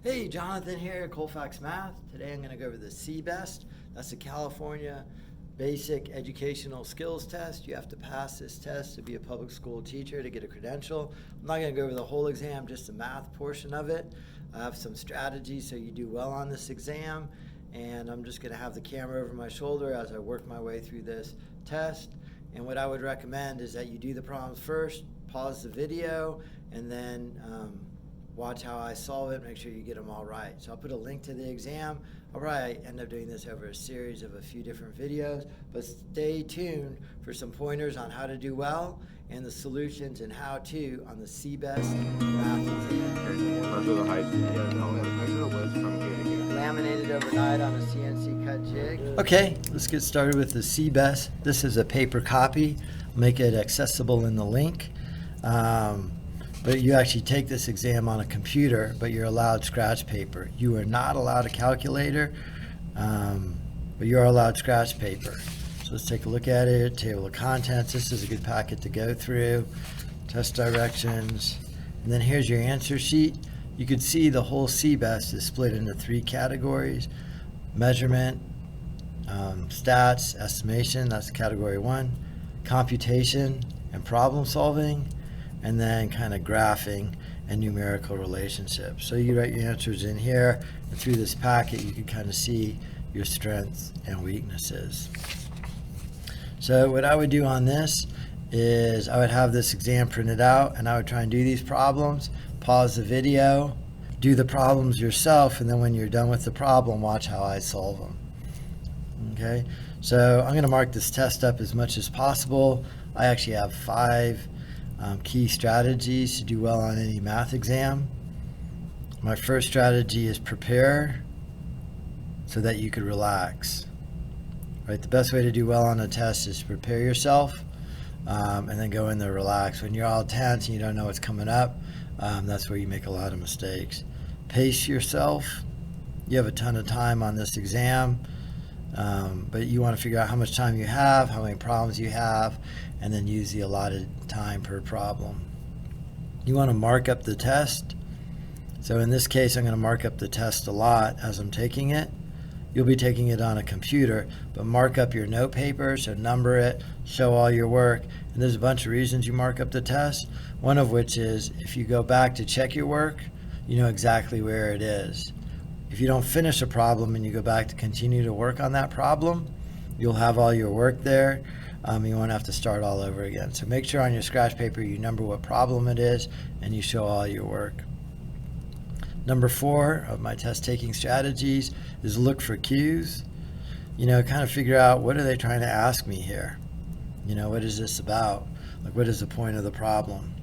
Hey, Jonathan here, Colfax Math. Today I'm going to go over the CBEST. That's the California Basic Educational Skills Test. You have to pass this test to be a public school teacher to get a credential. I'm not going to go over the whole exam, just the math portion of it. I have some strategies so you do well on this exam, and I'm just going to have the camera over my shoulder as I work my way through this test. And what I would recommend is that you do the problems first, pause the video, and then watch how I solve it, make sure you get them all right. So I'll put a link to the exam. I'll probably end up doing this over a series of a few different videos, but stay tuned for some pointers on how to do well and the solutions and how to on the CBEST math exam. Measure the height. Yeah, no, measure the width from here to here. Laminated overnight on a CNC cut jig. Okay, let's get started with the CBEST. This is a paper copy. Make it accessible in the link. But you actually take this exam on a computer, but you're allowed scratch paper. You are not allowed a calculator, but you are allowed scratch paper. So let's take a look at it. Table of contents. This is a good packet to go through. Test directions. And then here's your answer sheet. You can see the whole CBEST is split into 3 categories. Measurement, stats, estimation, that's category 1. Computation and problem solving. And then kind of graphing and numerical relationships. So you write your answers in here, and through this packet you can kind of see your strengths and weaknesses. So what I would do on this is I would have this exam printed out, and I would try and do these problems, pause the video, do the problems yourself, and then when you're done with the problem, watch how I solve them. Okay, so I'm going to mark this test up as much as possible. I actually have 5 key strategies to do well on any math exam. My first strategy is prepare so that you could relax. Right, the best way to do well on a test is to prepare yourself and then go in there relax. When you're all tense and you don't know what's coming up, that's where you make a lot of mistakes. Pace yourself. You have a ton of time on this exam, but you want to figure out how much time you have, how many problems you have, and then use the allotted time per problem. You want to mark up the test. So in this case, I'm going to mark up the test a lot as I'm taking it. You'll be taking it on a computer, but mark up your note paper, so number it, show all your work. And there's a bunch of reasons you mark up the test, one of which is if you go back to check your work, you know exactly where it is. If you don't finish a problem and you go back to continue to work on that problem, you'll have all your work there. You won't have to start all over again. So make sure on your scratch paper you number what problem it is and you show all your work. Number 4 of my test taking strategies is look for cues. Kind of figure out, what are they trying to ask me here? What is this about? Like, what is the point of the problem?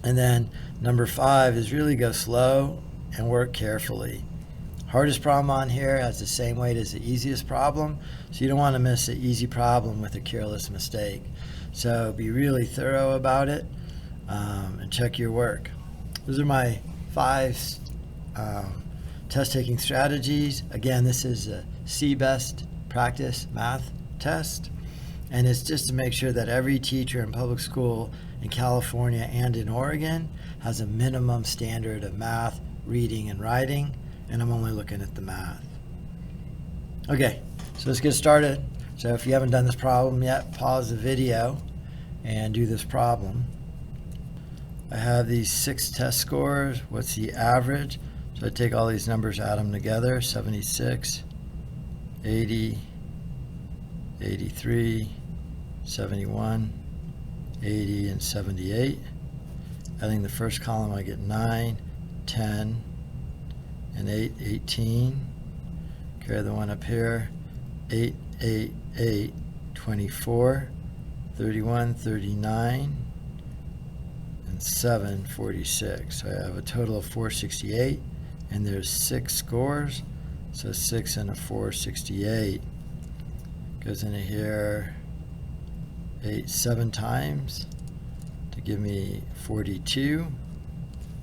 And then number 5 is really go slow and work carefully. Hardest problem on here has the same weight as the easiest problem, so you don't want to miss an easy problem with a careless mistake. So be really thorough about it and check your work. Those are my 5 test-taking strategies. Again, this is a CBEST practice math test, and it's just to make sure that every teacher in public school in California and in Oregon has a minimum standard of math, reading, and writing. And I'm only looking at the math. Okay, so let's get started. So if you haven't done this problem yet, pause the video and do this problem. I have these 6 test scores. What's the average? So I take all these numbers, add them together, 76, 80, 83, 71, 80, and 78. Adding the first column, I get 9, 10, and 8, 18. Carry the one up here, 8, 8, 8, 24, 31, 39, and 7, 46. So I have a total of 468, and there's 6 scores, so 6 and a 468 goes into here 7 times to give me 42.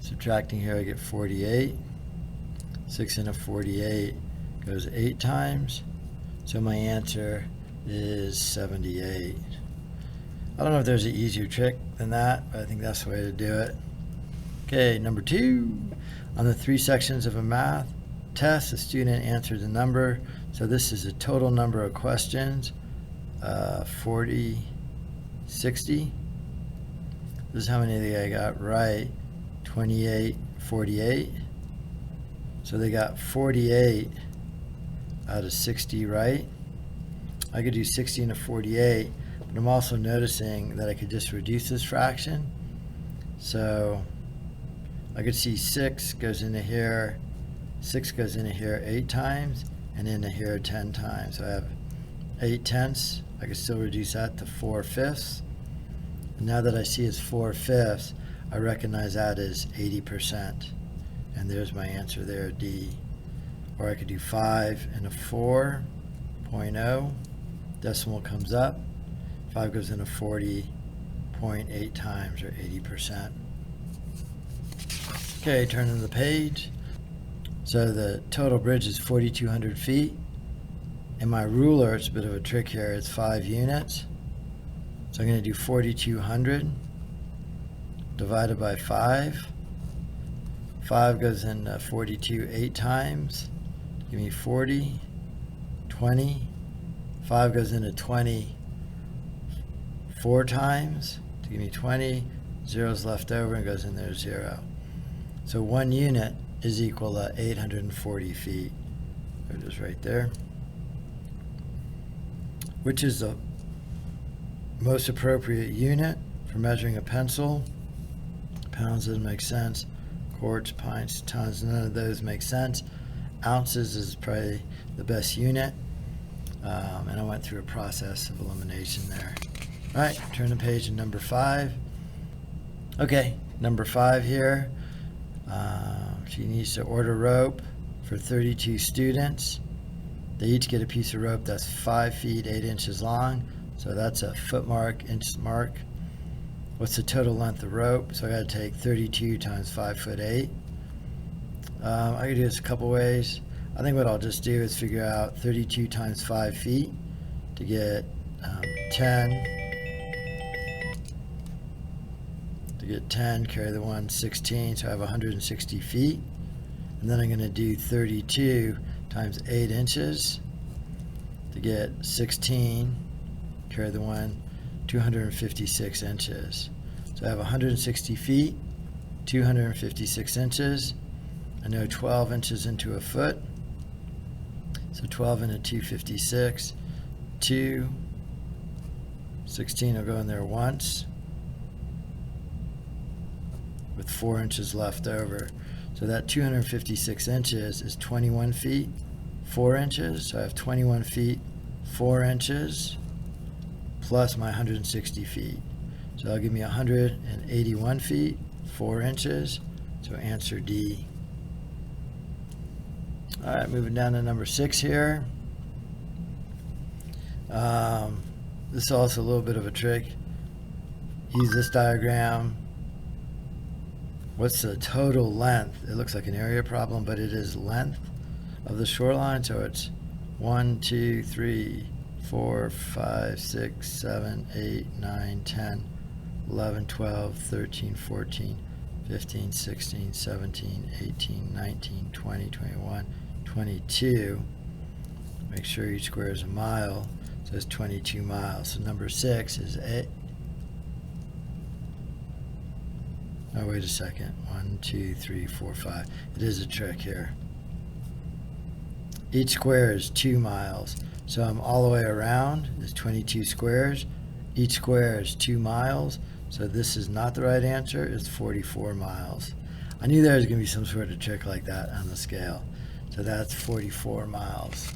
Subtracting here, I get 48. 6 and a 48 goes 8 times, so my answer is 78. I don't know if there's an easier trick than that, but I think that's the way to do it. Okay, number 2. On the 3 sections of a math test, the student answered the number. So this is a total number of questions, 40, 60. This is how many they got right, 28, 48. So they got 48 out of 60 right. I could do 60 into 48, but I'm also noticing that I could just reduce this fraction. So I could see 6 goes into here, 6 goes into here 8 times, and into here 10 times. So I have 8/10. I could still reduce that to 4/5. And now that I see it's 4/5, I recognize that as 80%. And there's my answer there, D. Or I could do 5 into 4.0. Decimal comes up. 5 goes into 40.8 times, or 80%. Okay, turning the page. So the total bridge is 4,200 feet. In my ruler, it's a bit of a trick here, it's 5 units. So I'm going to do 4,200 divided by 5. 5 goes into 42 8 times. Give me 40, 20. 5 goes into 20 4 times to give me 20. 0's left over and goes in there 0. So 1 unit is equal to 840 feet. It is right there. Which is the most appropriate unit for measuring a pencil? Pounds doesn't make sense. Quarts, pints, tons, none of those make sense. Ounces is probably the best unit. And I went through a process of elimination there. All right, turn the page to number 5. Okay, number 5 here. She needs to order rope for 32 students. They each get a piece of rope that's 5 feet 8 inches long. So that's a foot mark, inch mark. What's the total length of rope? So I got to take 32 times 5 foot 8. I could do this a couple ways. I think what I'll just do is figure out 32 times 5 feet to get 10. To get 10, carry the 1, 16, so I have 160 feet. And then I'm going to do 32 times 8 inches to get 16, carry the 1, 256 inches. So I have 160 feet, 256 inches. I know 12 inches into a foot. So 12 into 256, 2, 16 will go in there once with 4 inches left over. So that 256 inches is 21 feet, 4 inches. So I have 21 feet, 4 inches plus my 160 feet. So that'll give me 181 feet, 4 inches. So answer D. All right, moving down to number 6 here. This is also a little bit of a trick. Use this diagram. What's the total length? It looks like an area problem, but it is length of the shoreline. So it's 1, 2, 3, 4, 5, 6, 7, 8, 9, 10, 11, 12, 13, 14, 15, 16, 17, 18, 19, 20, 21, 22. Make sure each square is a mile. So it's 22 miles. So number 6 is 8. Oh, wait a second. 1, 2, 3, 4, 5. It is a trick here. Each square is 2 miles. So I'm all the way around. There's 22 squares. Each square is 2 miles. So this is not the right answer. It's 44 miles. I knew there was going to be some sort of trick like that on the scale. So that's 44 miles.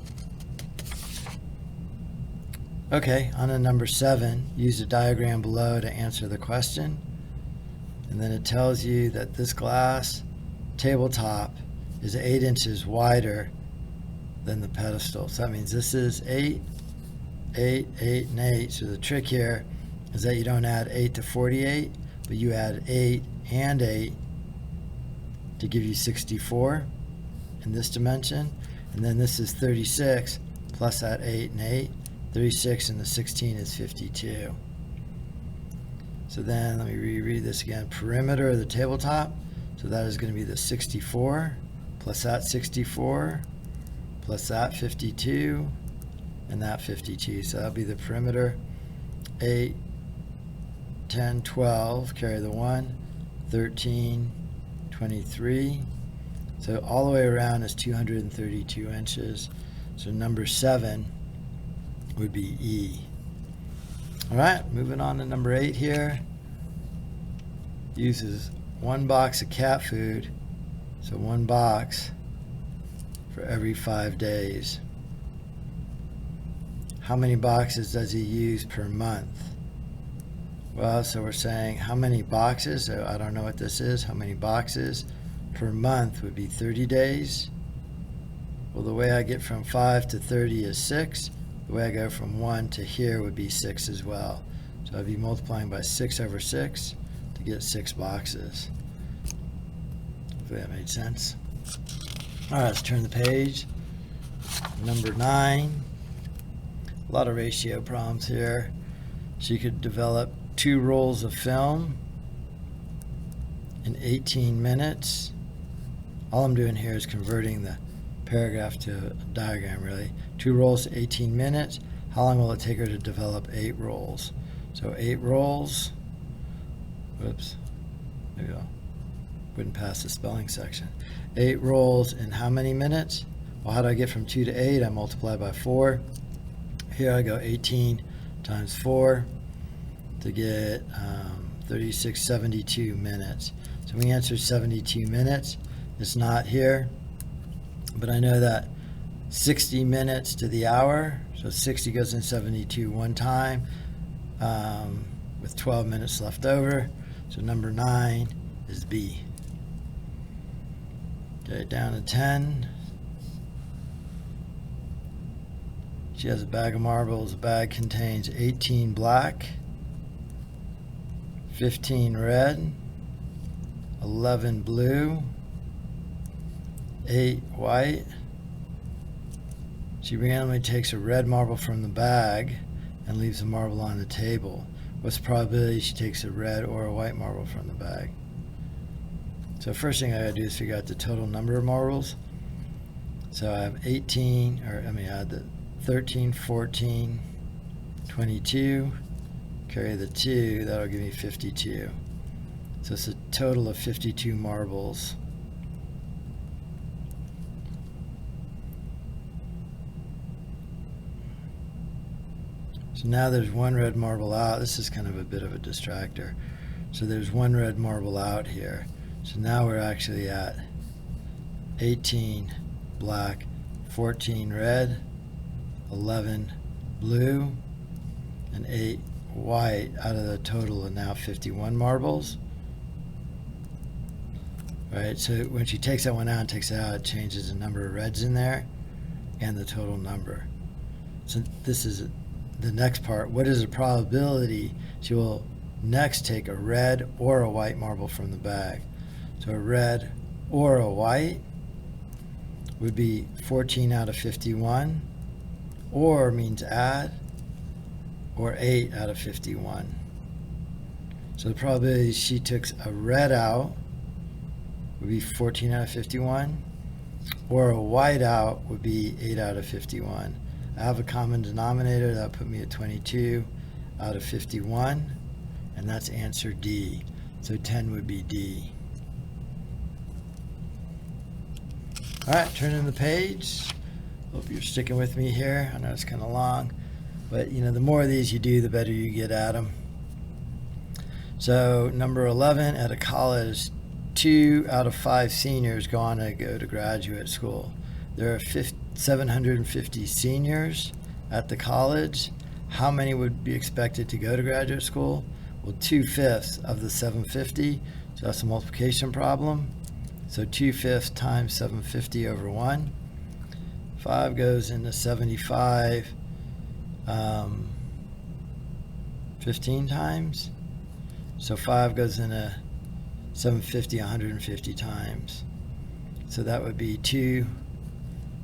Okay, on to number 7. Use the diagram below to answer the question. And then it tells you that this glass tabletop is 8 inches wider than the pedestal. So that means this is 8, 8, 8, and 8. So the trick here is that you don't add 8 to 48, but you add 8 and 8 to give you 64 in this dimension. And then this is 36 plus that 8 and 8. 36 and the 16 is 52. So then let me reread this again. Perimeter of the tabletop. So that is going to be the 64 plus that 64 plus that 52 and that 52. So that'll be the perimeter. 8, 10, 12, carry the 1, 13, 23. So all the way around is 232 inches. So number 7 would be E. All right, moving on to number 8 here. Uses 1 box of cat food, so 1 box for every 5 days. How many boxes does he use per month? Well, so we're saying how many boxes, so I don't know what this is, how many boxes per month would be 30 days. Well, the way I get from 5 to 30 is 6. The way I go from 1 to here would be 6 as well. So I'd be multiplying by 6 over 6 to get 6 boxes. Hopefully that made sense. All right, let's turn the page. Number 9. A lot of ratio problems here. She could develop 2 rolls of film in 18 minutes. All I'm doing here is converting the paragraph to a diagram, really. 2 rolls to 18 minutes. How long will it take her to develop 8 rolls? So 8 rolls. Whoops. Maybe I wouldn't pass the spelling section. 8 rolls in how many minutes? Well, how do I get from 2 to 8? I multiply by 4. Here I go 18 times 4 to get 36, 72 minutes. So we answered 72 minutes. It's not here, but I know that 60 minutes to the hour, so 60 goes in 72 one time, with 12 minutes left over. So number 9 is B. Okay, down to 10. She has a bag of marbles. The bag contains 18 black, 15 red, 11 blue, 8 white. She randomly takes a red marble from the bag and leaves a marble on the table. What's the probability she takes a red or a white marble from the bag? So first thing I gotta do is figure out the total number of marbles. So I have 18, or let me add the 13, 14, 22, carry the 2, that'll give me 52. So it's a total of 52 marbles. So now there's 1 red marble out. This is kind of a bit of a distractor. So there's 1 red marble out here. So now we're actually at 18 black, 14 red, 11 blue, and 8 white out of the total of now 51 marbles. Right, so when she takes that one out and takes it out, it changes the number of reds in there and the total number. So this is the next part. What is the probability she will next take a red or a white marble from the bag? So a red or a white would be 14 out of 51, or means add, or 8 out of 51. So the probability she took a red out would be 14 out of 51, or a white out would be 8 out of 51. I have a common denominator that put me at 22 out of 51, and that's answer D. So 10 would be D. All right, turning the page. Hope you're sticking with me here. I know it's kind of long, but you know, the more of these you do, the better you get at them. So number 11, at a college, 2 out of 5 seniors go to graduate school. There are 750 seniors at the college. How many would be expected to go to graduate school? Well, 2/5 of the 750, so that's a multiplication problem. So 2/5 times 750 over 1. 5 goes into 75 15 times. So 5 goes into 750 150 times. So that would be 2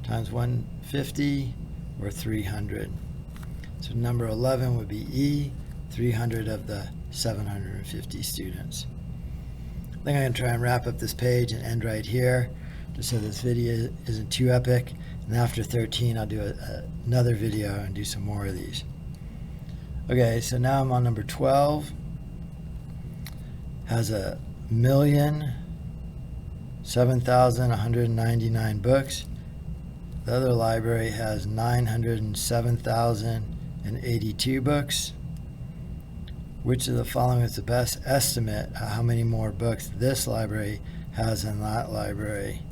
times 150, or 300. So number 11 would be E, 300 of the 750 students. think I'm going to try and wrap up this page and end right here, just so this video isn't too epic. And after 13, I'll do another video and do some more of these. Okay, so now I'm on number 12. Has 1,007,199 books. The other library has 907,082 books. Which of the following is the best estimate of how many more books this library has than that library?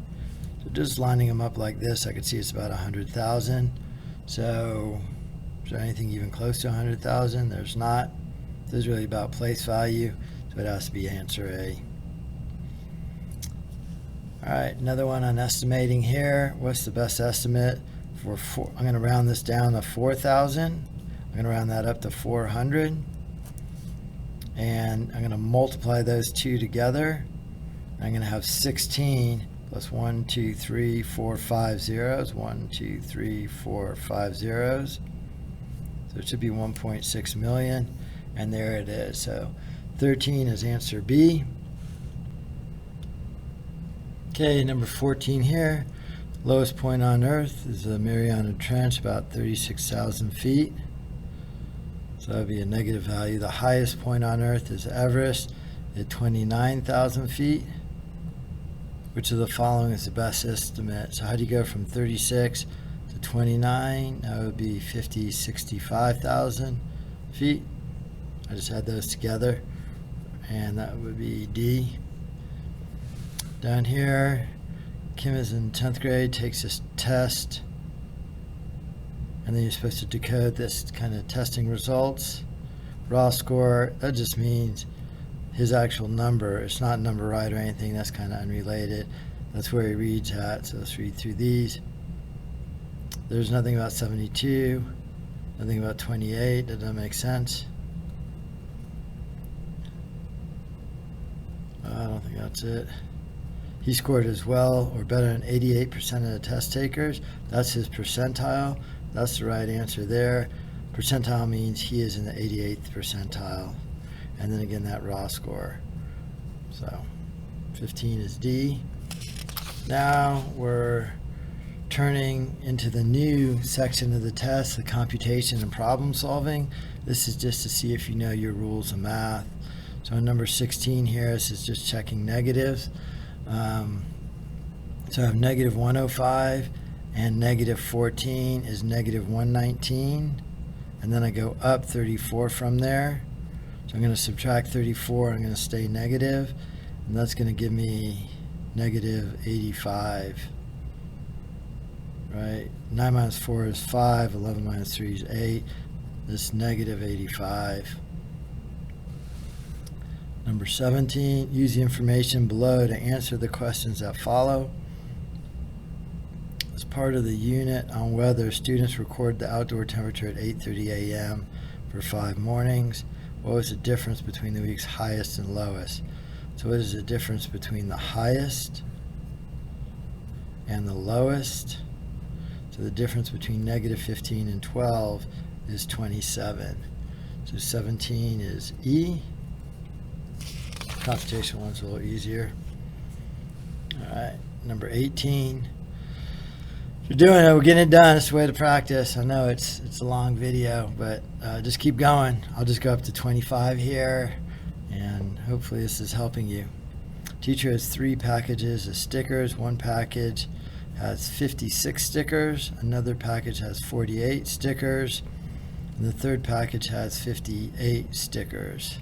So just lining them up like this, I could see it's about 100,000. So is there anything even close to 100,000? There's not. This is really about place value, so it has to be answer A. All right, another one on estimating here. What's the best estimate for I'm going to round this down to 4,000. I'm going to round that up to 400. And I'm going to multiply those two together. I'm going to have 16 plus 1, 2, 3, 4, 5 zeros. 1, 2, 3, 4, 5 zeros. So it should be 1.6 million. And there it is. So 13 is answer B. Okay, number 14 here. Lowest point on Earth is the Mariana Trench, about 36,000 feet. So that would be a negative value. The highest point on Earth is Everest at 29,000 feet. Which of the following is the best estimate? So how do you go from 36 to 29? That would be 65,000 feet. I just add those together, and that would be D. Down here, Kim is in 10th grade, takes this test, and then you're supposed to decode this kind of testing results. Raw score, that just means his actual number. It's not number right or anything. That's kind of unrelated. That's where he reads at. So let's read through these. There's nothing about 72, nothing about 28. That doesn't make sense. I don't think that's it. He scored as well or better than 88% of the test takers. That's his percentile. That's the right answer there. Percentile means he is in the 88th percentile. And then again, that raw score. So 15 is D. Now we're turning into the new section of the test, the computation and problem solving. This is just to see if you know your rules of math. So on number 16 here, this is just checking negatives. So I have negative 105 and negative 14 is negative 119. And then I go up 34 from there. So I'm going to subtract 34. I'm going to stay negative. And that's going to give me negative 85. Right? 9 minus 4 is 5. 11 minus 3 is 8. This is negative 85. Number 17, use the information below to answer the questions that follow. As part of the unit on weather, students record the outdoor temperature at 8:30 a.m. for 5 mornings. What was the difference between the week's highest and lowest? So what is the difference between the highest and the lowest? So the difference between negative 15 and 12 is 27. So 17 is E. Computation one's a little easier. All right, number 18. You're doing it. We're getting it done. It's the way to practice. I know it's a long video, but just keep going. I'll just go up to 25 here, and hopefully this is helping you. Teacher has 3 packages of stickers. One package has 56 stickers. Another package has 48 stickers. And the third package has 58 stickers.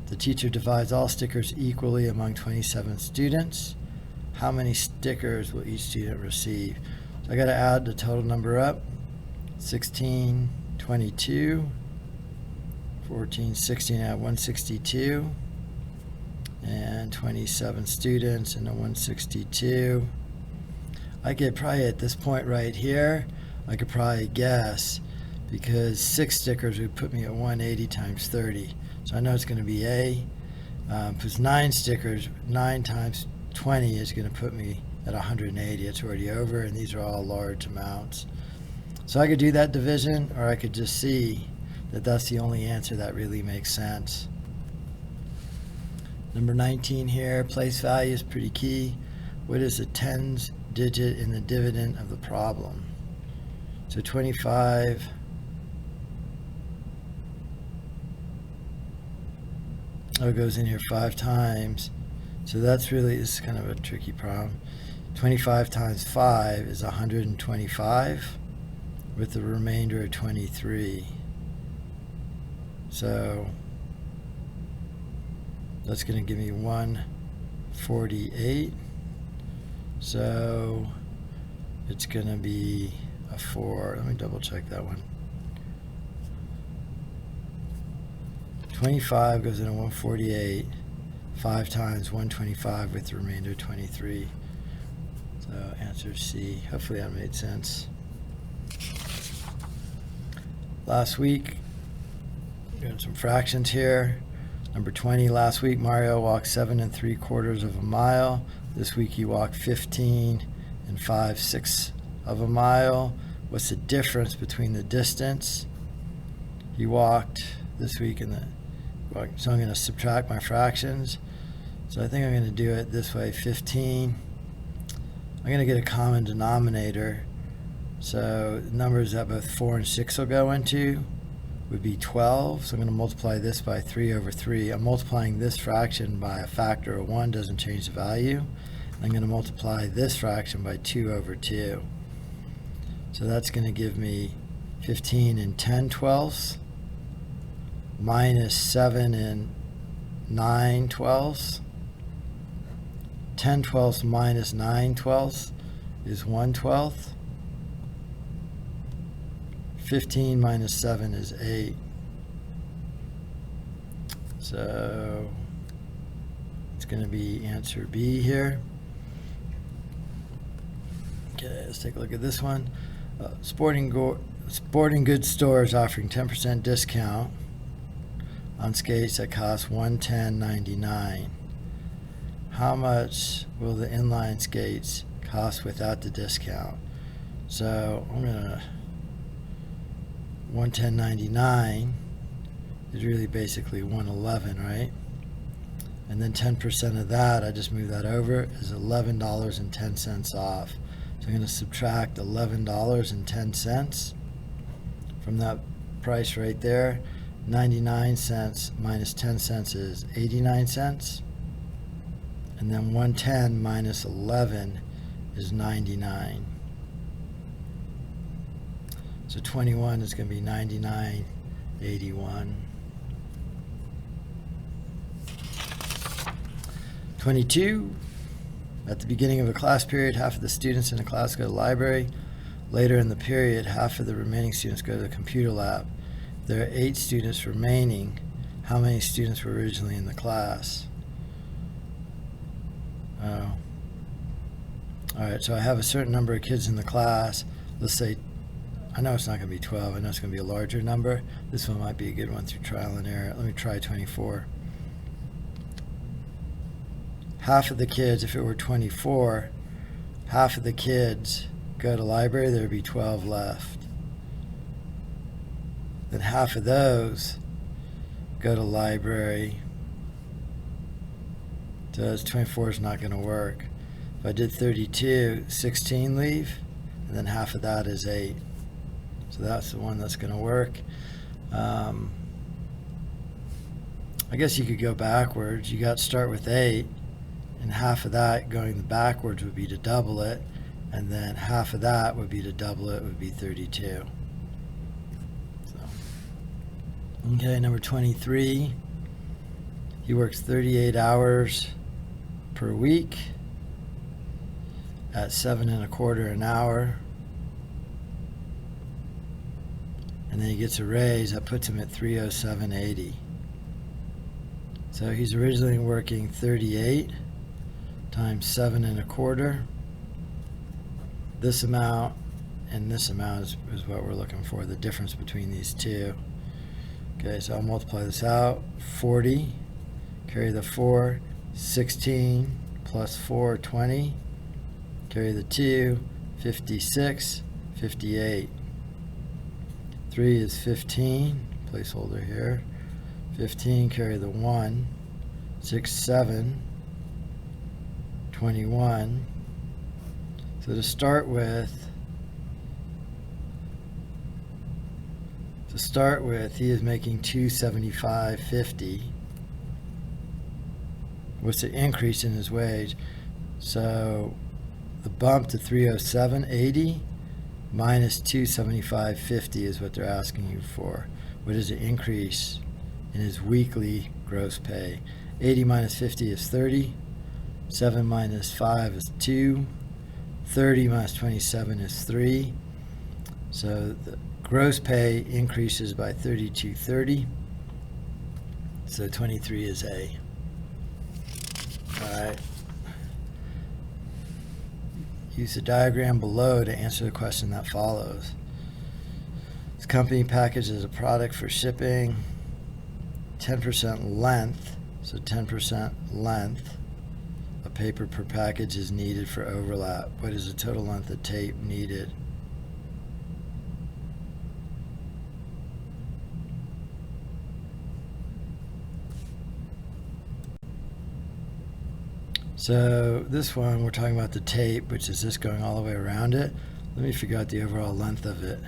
The teacher divides all stickers equally among 27 students. How many stickers will each student receive? So I got to add the total number up. 16, 22, 14, 16, I have 162. And 27 students and a 162. I could probably at this point right here, I could probably guess, because 6 stickers would put me at 180 times 30. So I know it's going to be A. Because 9 stickers, 9 times 20 is going to put me at 180. It's already over, and these are all large amounts. So I could do that division, or I could just see that that's the only answer that really makes sense. Number 19 here, place value is pretty key. What is the tens digit in the dividend of the problem? So 25. Oh, it goes in here 5 times. So that's really, this is kind of a tricky problem. 25 times 5 is 125 with the remainder of 23. So that's going to give me 148. So it's going to be a 4. Let me double check that one. 25 goes into 148. 5 times 125 with the remainder 23. So answer C. Hopefully that made sense. Last week, doing some fractions here. Number 20, last week Mario walked 7 3/4 of a mile. This week he walked 15 5/6 of a mile. What's the difference between the distance he walked this week and the, so I'm going to subtract my fractions. So I think I'm going to do it this way, 15. I'm going to get a common denominator. So the numbers that both 4 and 6 will go into would be 12. So I'm going to multiply this by 3/3. I'm multiplying this fraction by a factor of 1, doesn't change the value. I'm going to multiply this fraction by 2/2. So that's going to give me 15 10/12 minus 7 9/12. 10/12 minus 9/12 is 1/12. 15 minus 7 is 8. So it's going to be answer B here. Okay, let's take a look at this one. Sporting goods stores offering 10% discount on skates that cost $110.99. How much will the inline skates cost without the discount? So I'm gonna $110.99 is really basically $111, right? And then 10% of that, I just move that over, is $11.10 off. So I'm going to subtract $11.10 from that price right there. 99 cents minus 10 cents is 89 cents. And then 110 minus 11 is 99. So 21 is going to be 99.81. 22. At the beginning of a class period, half of the students in a class go to the library. Later in the period, half of the remaining students go to the computer lab. There are 8 students remaining. How many students were originally in the class? Oh. All right, so I have a certain number of kids in the class. Let's say, I know it's not going to be 12. I know it's going to be a larger number. This one might be a good one through trial and error. Let me try 24. Half of the kids, if it were 24, half of the kids go to library, there would be 12 left. Then half of those go to library. So that's 24 is not going to work. If I did 32, 16 leave, and then half of that is 8. So that's the one that's going to work. I guess you could go backwards. You got to start with 8. And half of that going backwards would be to double it, and then half of that would be to double it, would be 32. So, okay, number 23. He works 38 hours per week at 7 1/4 an hour, and then he gets a raise that puts him at 307.80. So he's originally working 38 times 7 1/4. This amount and this amount is what we're looking for, the difference between these two. Okay, so I'll multiply this out. 40, carry the 4, 16 plus 4, 20. Carry the 2, 56, 58. 3 is 15, placeholder here. 15, carry the 1, 6, 7, 21. So to start with, he is making $275.50. What's the increase in his wage? So the bump to $307.80 minus $275.50 is what they're asking you for. What is the increase in his weekly gross pay? 80 minus 50 is 30. 7 minus 5 is 2. 30 minus 27 is 3. So the gross pay increases by $32.30. So 23 is A. All right. Use the diagram below to answer the question that follows. This company packages a product for shipping, 10% length, so 10% length of paper per package is needed for overlap. What is the total length of tape needed? So this one, we're talking about the tape, which is this going all the way around it. Let me figure out the overall length of it.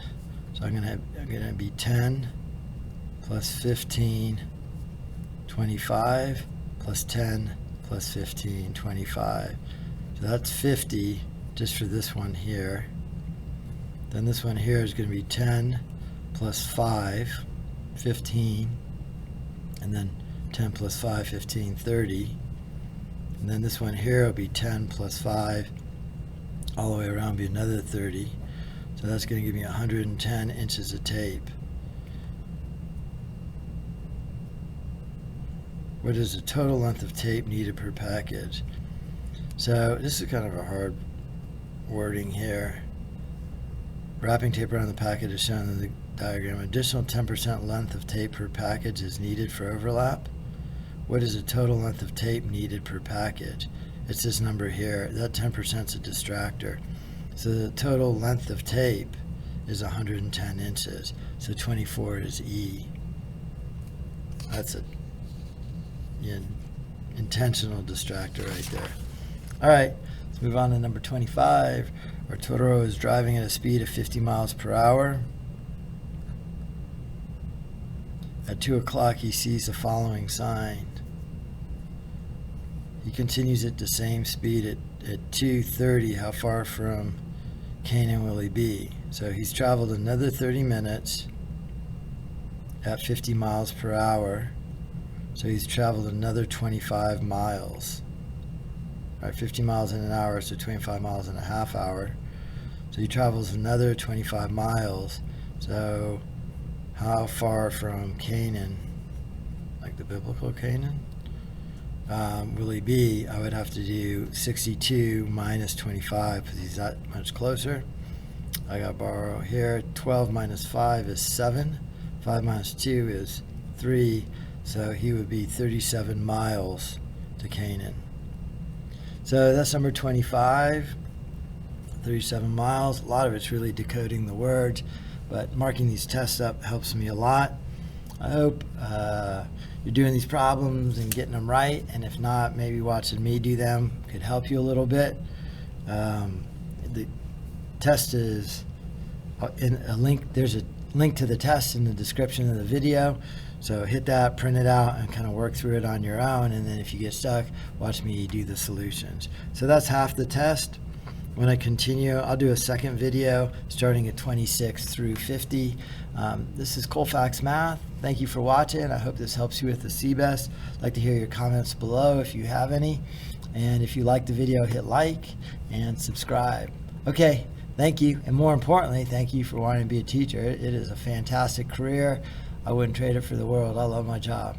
So I'm gonna be 10 plus 15, 25 plus 10 plus 15, 25. So that's 50 just for this one here. Then this one here is going to be 10 plus 5, 15, and then 10 plus 5, 15, 30. And then this one here will be 10 plus 5, all the way around be another 30. So that's going to give me 110 inches of tape. What is the total length of tape needed per package? So this is kind of a hard wording here. Wrapping tape around the package is shown in the diagram. Additional 10% length of tape per package is needed for overlap. What is the total length of tape needed per package? It's this number here. That 10% is a distractor. So the total length of tape is 110 inches. So 24 is E. That's a intentional distractor right there. All right, let's move on to number 25. Arturo is driving at a speed of 50 miles per hour. At 2 o'clock, he sees the following sign. He continues at the same speed at 2:30. How far from Canaan will he be? So he's traveled another 30 minutes at 50 miles per hour. So he's traveled another 25 miles. All right, 50 miles in an hour, so 25 miles in a half hour. So he travels another 25 miles. So how far from Canaan, like the biblical Canaan, will he be? I would have to do 62 minus 25 because he's that much closer. I got to borrow here. 12 minus 5 is 7. 5 minus 2 is 3. So he would be 37 miles to Canaan. So that's number 25. 37 miles. A lot of it's really decoding the words, but marking these tests up helps me a lot. I hope you're doing these problems and getting them right, and if not, maybe watching me do them could help you a little bit. The test is in a link. There's a link to the test in the description of the video, so hit that, print it out, and kind of work through it on your own, and then if you get stuck, watch me do the solutions. So that's half the test. When I continue, I'll do a second video starting at 26 through 50. This is Colfax Math. Thank you for watching. I hope this helps you with the CBEST. I'd like to hear your comments below if you have any. And if you like the video, hit like and subscribe. Okay, thank you. And more importantly, thank you for wanting to be a teacher. It is a fantastic career. I wouldn't trade it for the world. I love my job.